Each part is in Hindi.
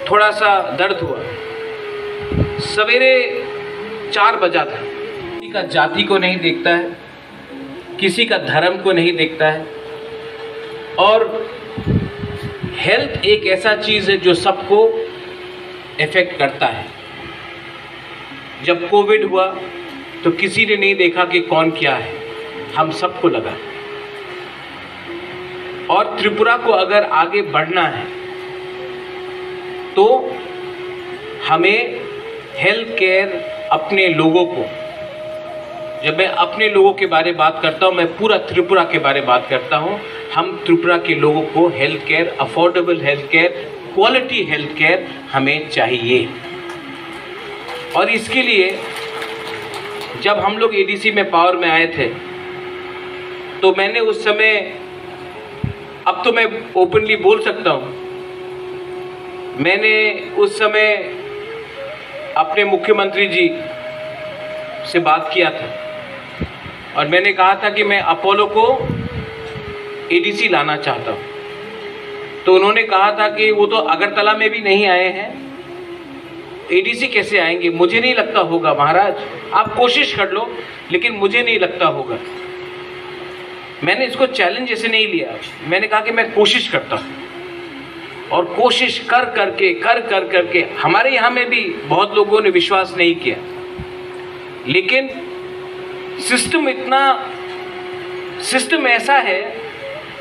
थोड़ा सा दर्द हुआ। सवेरे 4 बजा था। किसी का जाति को नहीं देखता है, किसी का धर्म को नहीं देखता है, और हेल्थ एक ऐसा चीज़ है जो सबको इफेक्ट करता है। जब कोविड हुआ तो किसी ने नहीं देखा कि कौन क्या है, हम सबको लगा। और त्रिपुरा को अगर आगे बढ़ना है तो हमें हेल्थ केयर अपने लोगों को, जब मैं अपने लोगों के बारे में बात करता हूँ, मैं पूरा त्रिपुरा के बारे में बात करता हूँ। हम त्रिपुरा के लोगों को health care, affordable health care, quality health care हमें चाहिए। और इसके लिए जब हम लोग एडीसी में पावर में आए थे तो मैंने उस समय, अब तो मैं ओपनली बोल सकता हूँ, मैंने उस समय अपने मुख्यमंत्री जी से बात किया था और मैंने कहा था कि मैं अपोलो को एडीसी लाना चाहता हूँ। तो उन्होंने कहा था कि वो तो अगरतला में भी नहीं आए हैं, एडीसी कैसे आएंगे? मुझे नहीं लगता होगा महाराज, आप कोशिश कर लो, लेकिन मुझे नहीं लगता होगा। मैंने इसको चैलेंज ऐसे नहीं लिया, मैंने कहा कि मैं कोशिश करता हूँ। और कोशिश कर करके हमारे यहाँ में भी बहुत लोगों ने विश्वास नहीं किया, लेकिन सिस्टम ऐसा है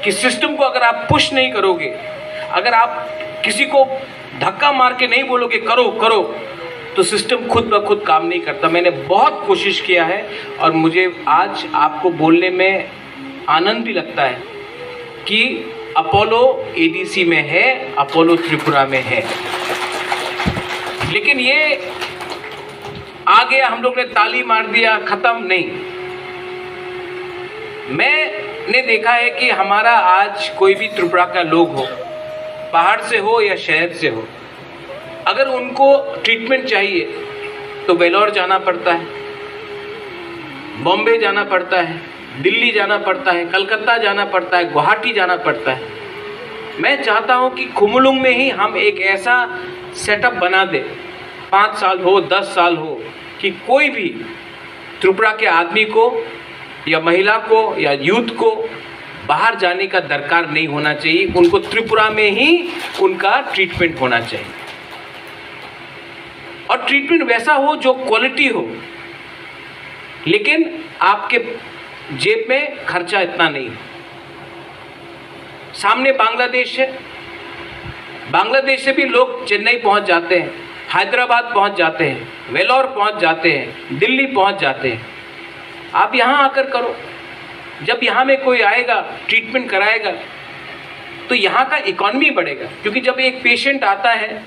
कि सिस्टम को अगर आप पुश नहीं करोगे, अगर आप किसी को धक्का मार के नहीं बोलोगे करो करो, तो सिस्टम खुद ब खुद काम नहीं करता। मैंने बहुत कोशिश किया है और मुझे आज आपको बोलने में आनंद भी लगता है कि अपोलो एडीसी में है, अपोलो त्रिपुरा में है। लेकिन ये आ गया, हम लोग ने ताली मार दिया, खत्म नहीं। मैंने देखा है कि हमारा आज कोई भी त्रिपुरा का लोग हो, पहाड़ से हो या शहर से हो, अगर उनको ट्रीटमेंट चाहिए तो वेलोर जाना पड़ता है, बॉम्बे जाना पड़ता है, दिल्ली जाना पड़ता है, कलकत्ता जाना पड़ता है, गुवाहाटी जाना पड़ता है। मैं चाहता हूं कि खुमलुंग में ही हम एक ऐसा सेटअप बना दें, 5 साल हो 10 साल हो, कि कोई भी त्रिपुरा के आदमी को या महिला को या यूथ को बाहर जाने का दरकार नहीं होना चाहिए, उनको त्रिपुरा में ही उनका ट्रीटमेंट होना चाहिए। और ट्रीटमेंट वैसा हो जो क्वालिटी हो, लेकिन आपके जेब में खर्चा इतना नहीं हो। सामने बांग्लादेश है, बांग्लादेश से भी लोग चेन्नई पहुंच जाते हैं, हैदराबाद पहुंच जाते हैं, वेलोर पहुंच जाते हैं, दिल्ली पहुंच जाते हैं। आप यहाँ आकर करो। जब यहाँ में कोई आएगा, ट्रीटमेंट कराएगा, तो यहाँ का इकॉनमी बढ़ेगा। क्योंकि जब एक पेशेंट आता है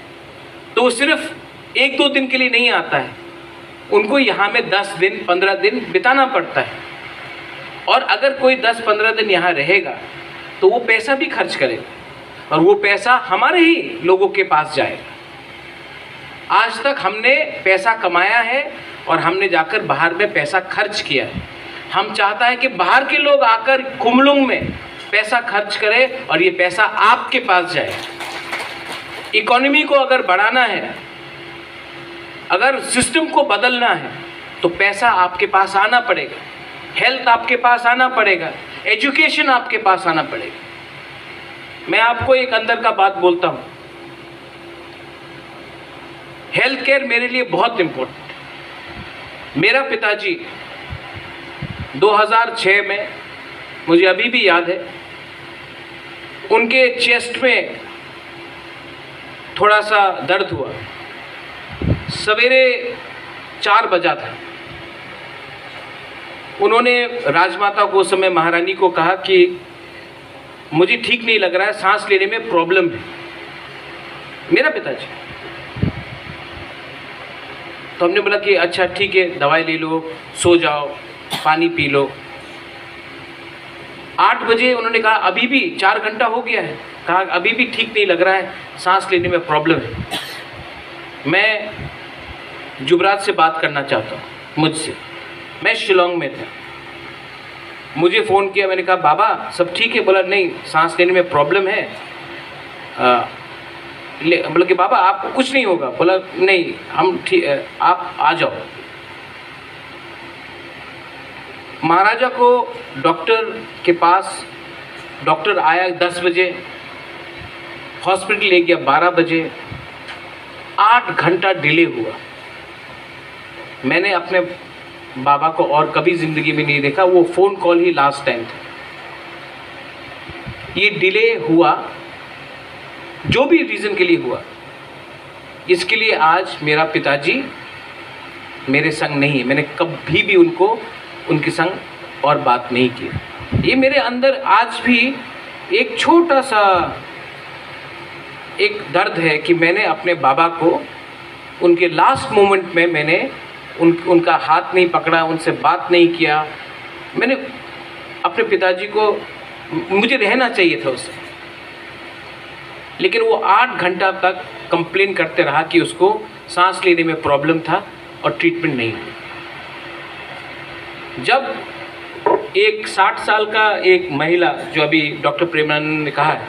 तो वो सिर्फ 1-2 दिन के लिए नहीं आता है, उनको यहाँ में 10 दिन 15 दिन बिताना पड़ता है। और अगर कोई 10-15 दिन यहाँ रहेगा तो वो पैसा भी खर्च करेगा और वो पैसा हमारे ही लोगों के पास जाएगा। आज तक हमने पैसा कमाया है और हमने जाकर बाहर में पैसा खर्च किया है। हम चाहता है कि बाहर के लोग आकर खुमलुंग में पैसा खर्च करें और ये पैसा आपके पास जाए। इकोनॉमी को अगर बढ़ाना है, अगर सिस्टम को बदलना है, तो पैसा आपके पास आना पड़ेगा, हेल्थ आपके पास आना पड़ेगा, एजुकेशन आपके पास आना पड़ेगा। मैं आपको एक अंदर का बात बोलता हूँ, हेल्थ केयर मेरे लिए बहुत इम्पोर्टेंट है। मेरा पिताजी 2006 में, मुझे अभी भी याद है, उनके चेस्ट में थोड़ा सा दर्द हुआ। सवेरे 4 बजा था। उन्होंने राजमाता को, उस समय महारानी को कहा कि मुझे ठीक नहीं लग रहा है, सांस लेने में प्रॉब्लम है। मेरा पिताजी। तो हमने बोला कि अच्छा ठीक है, दवाई ले लो, सो जाओ, पानी पी लो। 8 बजे उन्होंने कहा अभी भी 4 घंटा हो गया है, कहा अभी भी ठीक नहीं लग रहा है, सांस लेने में प्रॉब्लम है। मैं जुबराज से बात करना चाहता हूँ, मुझसे। मैं शिलोंग में था, मुझे फ़ोन किया, मैंने कहा बाबा सब ठीक है? बोला नहीं, सांस लेने में प्रॉब्लम है, बोला कि बाबा आपको कुछ नहीं होगा। बोला नहीं, हम ठीक, आप आ जाओ। महाराजा को डॉक्टर के पास, डॉक्टर आया 10 बजे, हॉस्पिटल ले गया 12 बजे, 8 घंटा डिले हुआ। मैंने अपने बाबा को और कभी ज़िंदगी में नहीं देखा, वो फ़ोन कॉल ही लास्ट टाइम था। ये डिले हुआ, जो भी रीज़न के लिए हुआ, इसके लिए आज मेरा पिताजी मेरे संग नहीं है। मैंने कभी भी उनके संग और बात नहीं की। ये मेरे अंदर आज भी एक छोटा सा एक दर्द है कि मैंने अपने बाबा को उनके लास्ट मोमेंट में मैंने उनका हाथ नहीं पकड़ा, उनसे बात नहीं किया। मैंने अपने पिताजी को, मुझे रहना चाहिए था उससे, लेकिन वो 8 घंटा तक कंप्लेन करते रहा कि उसको सांस लेने में प्रॉब्लम था और ट्रीटमेंट नहीं हुई। जब एक 60 साल का एक महिला, जो अभी डॉक्टर प्रेमानंद ने कहा है,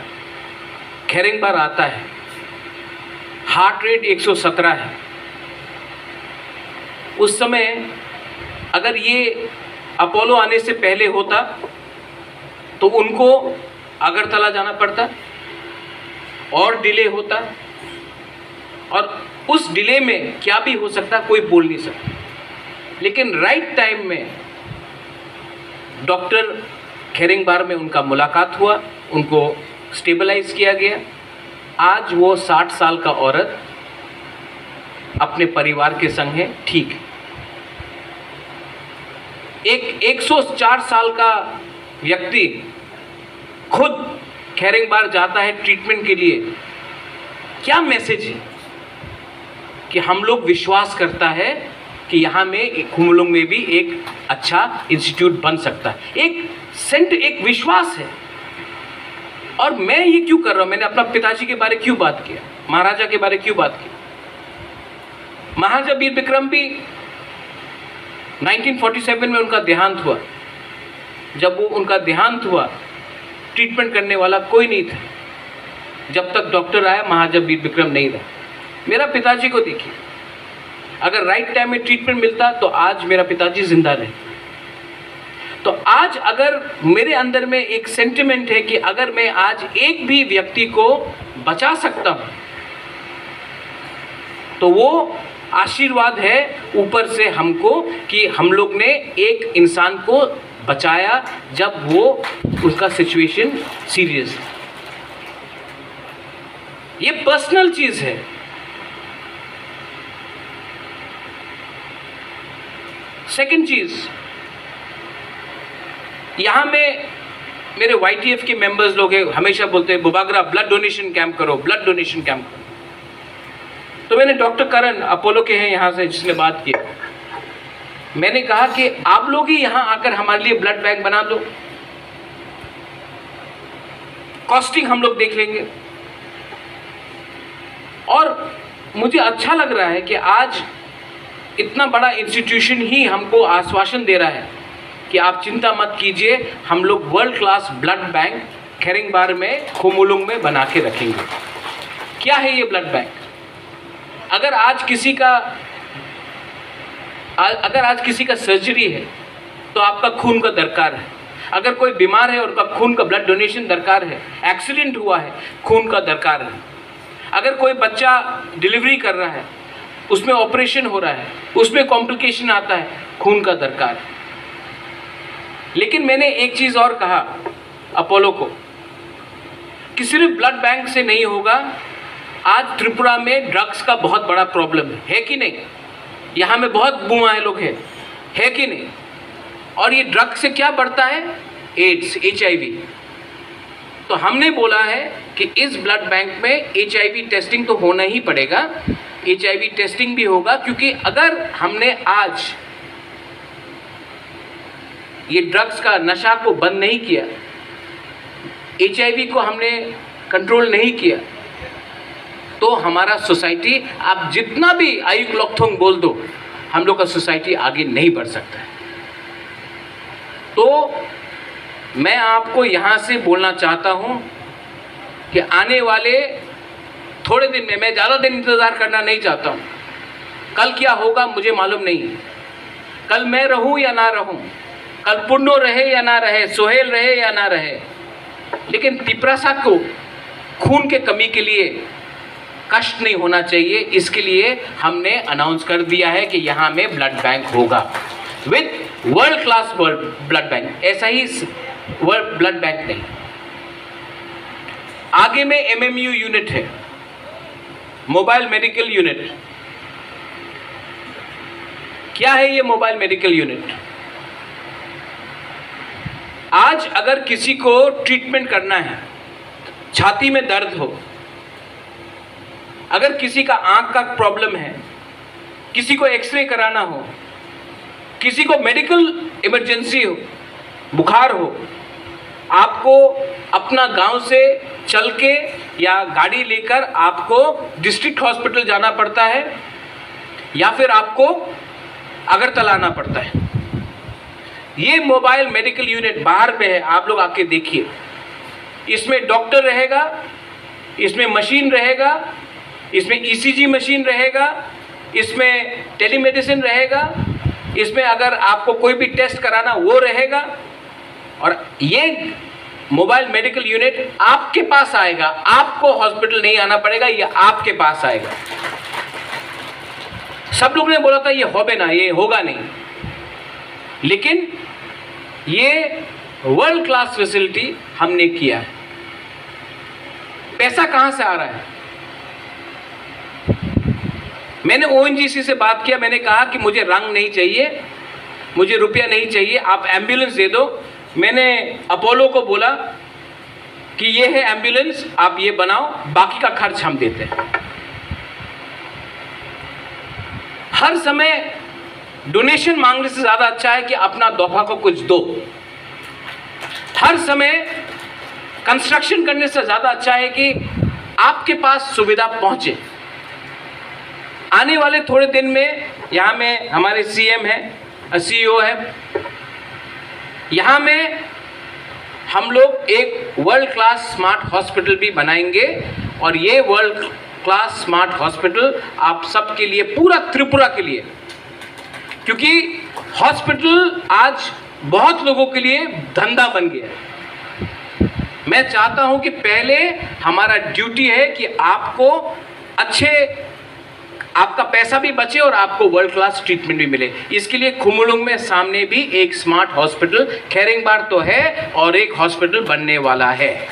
खेरिंगबार आता है, हार्ट रेट 117 है, उस समय अगर ये अपोलो आने से पहले होता तो उनको अगरतला जाना पड़ता और डिले होता, और उस डिले में क्या भी हो सकता कोई बोल नहीं सकता। लेकिन राइट टाइम में डॉक्टर खेरिंगबार में उनका मुलाकात हुआ, उनको स्टेबलाइज किया गया। आज वो 60 साल का औरत अपने परिवार के संग है, ठीक है। एक 104 साल का व्यक्ति खुद खेरिंगबार जाता है ट्रीटमेंट के लिए। क्या मैसेज है कि हम लोग विश्वास करता है कि यहाँ में खुमलुंग में भी एक अच्छा इंस्टीट्यूट बन सकता है। एक विश्वास है। और मैं ये क्यों कर रहा हूँ? मैंने अपना पिताजी के बारे क्यों बात किया, महाराजा के बारे क्यों बात की? महाराजा वीर विक्रम भी 1947 में उनका देहांत हुआ। जब वो उनका देहांत हुआ, ट्रीटमेंट करने वाला कोई नहीं था। जब तक डॉक्टर आया, महाराजा वीर विक्रम नहीं रहा। मेरा पिताजी को देखिए, अगर राइट टाइम में ट्रीटमेंट मिलता तो आज मेरा पिताजी जिंदा रहे। तो आज अगर मेरे अंदर में एक सेंटिमेंट है कि अगर मैं आज एक भी व्यक्ति को बचा सकता हूं तो वो आशीर्वाद है ऊपर से हमको कि हम लोग ने एक इंसान को बचाया जब वो उसका सिचुएशन सीरियस है। ये पर्सनल चीज है। सेकंड चीज, यहां में मेरे YTF के मेंबर्स लोग हैं, हमेशा बोलते हैं बुबागरा ब्लड डोनेशन कैंप करो, ब्लड डोनेशन कैंप करो। तो मैंने डॉक्टर करण अपोलो के हैं यहाँ से, जिसने बात की, मैंने कहा कि आप लोग ही यहाँ आकर हमारे लिए ब्लड बैंक बना दो, कॉस्टिंग हम लोग देख लेंगे। और मुझे अच्छा लग रहा है कि आज इतना बड़ा इंस्टीट्यूशन ही हमको आश्वासन दे रहा है कि आप चिंता मत कीजिए, हम लोग वर्ल्ड क्लास ब्लड बैंक खेरिंगबार में, खुमुलुंग में बना के रखेंगे। क्या है ये ब्लड बैंक? अगर आज किसी का सर्जरी है तो आपका खून का दरकार है। अगर कोई बीमार है और उनका खून का ब्लड डोनेशन दरकार है, एक्सीडेंट हुआ है, खून का दरकार है। अगर कोई बच्चा डिलीवरी कर रहा है, उसमें ऑपरेशन हो रहा है, उसमें कॉम्प्लिकेशन आता है, खून का दरकार है। लेकिन मैंने एक चीज़ और कहा अपोलो को कि सिर्फ ब्लड बैंक से नहीं होगा। आज त्रिपुरा में ड्रग्स का बहुत बड़ा प्रॉब्लम है कि नहीं? यहाँ में बहुत बुआएं लोग हैं, है कि नहीं? और ये ड्रग्स से क्या बढ़ता है? AIDS, HIV। तो हमने बोला है कि इस ब्लड बैंक में HIV टेस्टिंग तो होना ही पड़ेगा। HIV टेस्टिंग भी होगा, क्योंकि अगर हमने आज ये ड्रग्स का नशा को बंद नहीं किया, HIV को हमने कंट्रोल नहीं किया, तो हमारा सोसाइटी, आप जितना भी आयुक लोकथोंग बोल दो, हम लोग का सोसाइटी आगे नहीं बढ़ सकता है। तो मैं आपको यहाँ से बोलना चाहता हूँ कि आने वाले थोड़े दिन में, मैं ज़्यादा दिन इंतज़ार करना नहीं चाहता हूँ। कल क्या होगा मुझे मालूम नहीं, कल मैं रहूँ या ना रहूँ, कल पुन्नो रहे या ना रहे, सोहेल रहे या ना रहे, लेकिन तिपरासा को खून के कमी के लिए कष्ट नहीं होना चाहिए। इसके लिए हमने अनाउंस कर दिया है कि यहाँ में ब्लड बैंक होगा with world class blood bank, ऐसा ही वर्ल्ड ब्लड बैंक नहीं। आगे में एमएमयू यूनिट है, मोबाइल मेडिकल यूनिट। क्या है ये मोबाइल मेडिकल यूनिट? आज अगर किसी को ट्रीटमेंट करना है, छाती में दर्द हो, अगर किसी का आंख का प्रॉब्लम है, किसी को एक्सरे कराना हो, किसी को मेडिकल इमरजेंसी हो, बुखार हो, आपको अपना गांव से चल के या गाड़ी लेकर आपको डिस्ट्रिक्ट हॉस्पिटल जाना पड़ता है या फिर आपको अगरतला आना पड़ता है। ये मोबाइल मेडिकल यूनिट बाहर में है, आप लोग आके देखिए। इसमें डॉक्टर रहेगा, इसमें मशीन रहेगा, इसमें ईसीजी मशीन रहेगा, इसमें टेलीमेडिसिन रहेगा, इसमें अगर आपको कोई भी टेस्ट कराना वो रहेगा। और ये मोबाइल मेडिकल यूनिट आपके पास आएगा, आपको हॉस्पिटल नहीं आना पड़ेगा, ये आपके पास आएगा। सब लोग ने बोला था ये होबे ना, ये होगा नहीं, लेकिन ये वर्ल्ड क्लास फैसिलिटी हमने किया है। पैसा कहां से आ रहा है? मैंने ओएनजीसी से बात किया, मैंने कहा कि मुझे रंग नहीं चाहिए, मुझे रुपया नहीं चाहिए, आप एम्बुलेंस दे दो। मैंने अपोलो को बोला कि ये है एम्बुलेंस, आप ये बनाओ, बाकी का खर्च हम देते हैं। हर समय डोनेशन मांगने से ज्यादा अच्छा है कि अपना दोफा को कुछ दो। हर समय कंस्ट्रक्शन करने से ज्यादा अच्छा है कि आपके पास सुविधा पहुंचे। आने वाले थोड़े दिन में यहाँ में हमारे सीएम है, सीईओ है, यहाँ में हम लोग एक वर्ल्ड क्लास स्मार्ट हॉस्पिटल भी बनाएंगे। और ये वर्ल्ड क्लास स्मार्ट हॉस्पिटल आप सबके लिए, पूरा त्रिपुरा के लिए, क्योंकि हॉस्पिटल आज बहुत लोगों के लिए धंधा बन गया। मैं चाहता हूं कि पहले हमारा ड्यूटी है कि आपको अच्छे, आपका पैसा भी बचे और आपको वर्ल्ड क्लास ट्रीटमेंट भी मिले। इसके लिए खुमुलुंग में सामने भी एक स्मार्ट हॉस्पिटल, खेरेंगबार तो है और एक हॉस्पिटल बनने वाला है।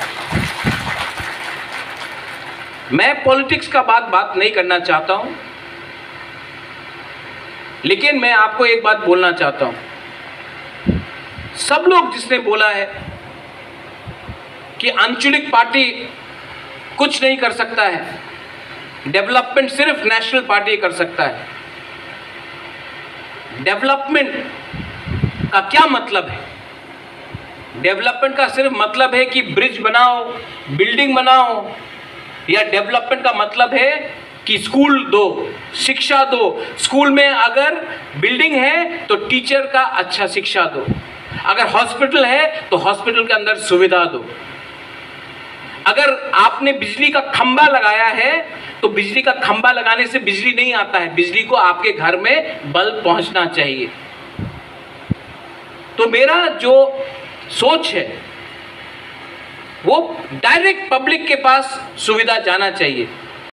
मैं पॉलिटिक्स का बात नहीं करना चाहता हूं, लेकिन मैं आपको एक बात बोलना चाहता हूं। सब लोग जिसने बोला है कि आंचलिक पार्टी कुछ नहीं कर सकता है, डेवलपमेंट सिर्फ नेशनल पार्टी कर सकता है। डेवलपमेंट का क्या मतलब है? डेवलपमेंट का सिर्फ मतलब है कि ब्रिज बनाओ, बिल्डिंग बनाओ, या डेवलपमेंट का मतलब है कि स्कूल दो, शिक्षा दो। स्कूल में अगर बिल्डिंग है तो टीचर का अच्छा शिक्षा दो, अगर हॉस्पिटल है तो हॉस्पिटल के अंदर सुविधा दो। अगर आपने बिजली का खंभा लगाया है तो बिजली का खंभा लगाने से बिजली नहीं आता है, बिजली को आपके घर में बल्ब पहुंचना चाहिए। तो मेरा जो सोच है वो डायरेक्ट पब्लिक के पास सुविधा जाना चाहिए।